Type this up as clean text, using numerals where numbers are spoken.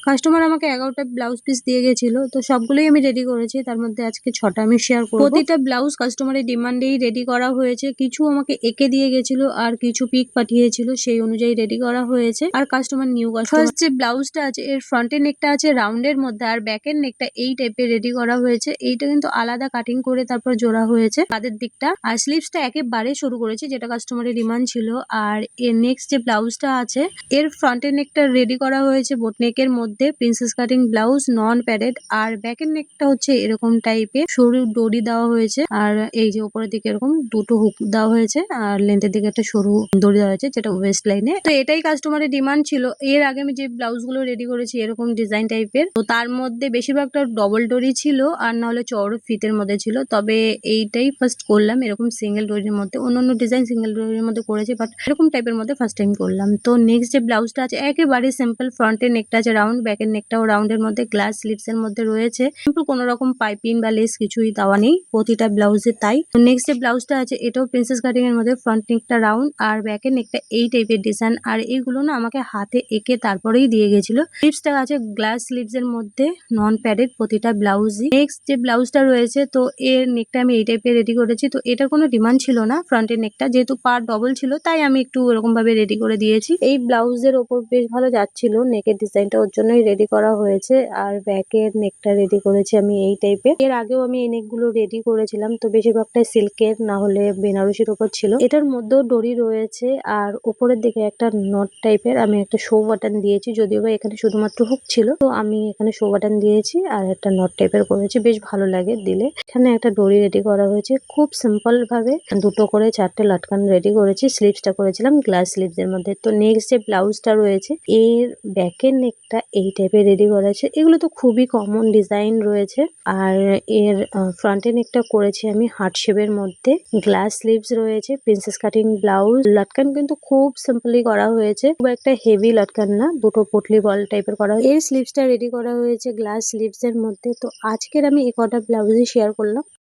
Customer আমাকে ১১টা blouse piece দিয়ে গেছিল। তো সবগুলোই আমি রেডি করেছি। তার মধ্যে আজকে ৬টা আমি শেয়ার করব। প্রতিটা ব্লাউজ কাস্টমারের ডিমান্ডেই রেডি করা হয়েছে। কিছু আমাকে এঁকে দিয়ে গেছিল আর কিছু পিক পাঠিয়েছিল, সেই অনুযায়ী রেডি করা হয়েছে। আর কাস্টমার নিউ কাস্টমার। ফার্স্ট যে ব্লাউজটা আছে এর ফ্রন্টের নেকটা আছে রাউন্ডের মধ্যে আর ব্যাকের নেকটা এই টাইপের রেডি করা হয়েছে। এইটা কিন্তু আলাদা কাটিং করে তারপর জোড়া হয়েছে কাঁধের দিকটা। আর স্লিভসটা একেবারে শুরু করেছি, যেটা কাস্টমারের ডিমান্ড ছিল। আর এর নেক্সট যে ব্লাউজটা আছে এর ফ্রন্টের নেকটা রেডি করা হয়েছে বোট নেকের মধ্যে, princess cutting blouse non padded. আর ব্যাকের নেকটা হচ্ছে এরকম টাইপের সরু ডরি দেওয়া হয়েছে। আর এই যে উপরের দিকে এরকম দুটো হুক দেওয়া হয়েছে আর লেন্থের দিকে একটা সরু দড়ি দেওয়া হয়েছে, যেটা ওয়েস্ট লাইনে। তো এটাই কাস্টমারের ডিমান্ড ছিল। এর আগে আমি যে ব্লাউজ গুলো রেডি করেছি এরকম ডিজাইন টাইপের, তো তার মধ্যে বেশিরভাগটা ডবল ডরি ছিল আর না হলে চওড়া ফিতের মধ্যে ছিল। তবে এইটাই ফার্স্ট করলাম এরকম সিঙ্গেল ডরির মধ্যে। অন্যান্য ডিজাইন সিঙ্গেল ডরির মধ্যে করেছি, বাট এরকম টাইপের মধ্যে ফার্স্ট টাইম করলাম। তো নেক্সট যে ব্লাউজটা আছে একেবারে সিম্পল, ফ্রন্টের নেকটা আছে রাউন্ড, ব্যাকের নেকটাও রাউন্ডের মধ্যে, গ্লাস স্লিভস এর মধ্যে রয়েছে। সিম্পল, কোনো রকম পাইপিং বা লেস কিছুই দেওয়া নেই প্রতিটা ব্লাউজে তাই। নেক্সট যে ব্লাউজটা আছে এটাও প্রিন্সেস কাটিং এর মধ্যে, ফ্রন্ট নেকটা রাউন্ড আর ব্যাকের নেকটা এই টাইপের ডিজাইন। আর এইগুলো না আমাকে হাতে এঁকে তারপরেই দিয়ে গেছিল। স্লিভসটা আছে গ্লাস স্লিভস এর মধ্যে, নন প্যাডেড প্রতিটা ব্লাউজই। নেক্সট যে ব্লাউজটা রয়েছে তো এর নেকটা আমি এই টাইপের রেডি করেছি। তো এটার কোনো ডিমান্ড ছিল না ফ্রন্টের নেকটা, যেহেতু পার ডবল ছিল তাই আমি একটু এরকম ভাবে রেডি করে দিয়েছি। এই ব্লাউজের ওপর বেশ ভালো যাচ্ছিল নেকের ডিজাইনটা, ওর জন্যই রেডি করা হয়েছে। আর ব্যাকের নেকটা রেডি করেছি আমি এই টাইপের। এর আগেও আমি এই নেকগুলো রেডি করেছিলাম, তো বেশিরভাগটাই সিল্কের না হলে বেনারসির উপর ছিল। এটার মধ্যেও ডরি রয়েছে আর উপরের দিকে একটা নট টাইপের আমি একটা শো বাটন দিয়েছি, যদিও বা এখানে শুধুমাত্র হুক ছিল, তো আমি এখানে শো বাটন দিয়েছি আর একটা নট টাইপের করেছি, বেশ ভালো লাগে দিলে। এখানে একটা ডরি রেডি করা হয়েছে খুব সিম্পল ভাবে, দুটো করে 4টে লাটকান রেডি করেছি। স্লিভসটা করেছিলাম গ্লাস স্লিভস এর মধ্যে। তো নেক্সট যে ব্লাউজটা রয়েছে এর ব্যাকের নেকটা এই টাইপের রেডি করা আছে। এগুলো তো খুবই কমন ডিজাইন রয়েছে। আর এর ফ্রন্টের নেকটা করেছি আমি হার্ট শেপের মধ্যে, গ্লাস স্লিভস রয়েছে, প্রিন্সেস কাটিং ব্লাউজ। লাটকান কিন্তু খুব সিম্পলি করা হয়েছে, খুব একটা হেভি লাটকান না, দুটো পটলি বল টাইপের করা হয়েছে। এর স্লিভসটা রেডি করা হয়েছে গ্লাস স্লিভস এর মধ্যে। তো আজকের আমি এই কটা ব্লাউজই শেয়ার করলাম।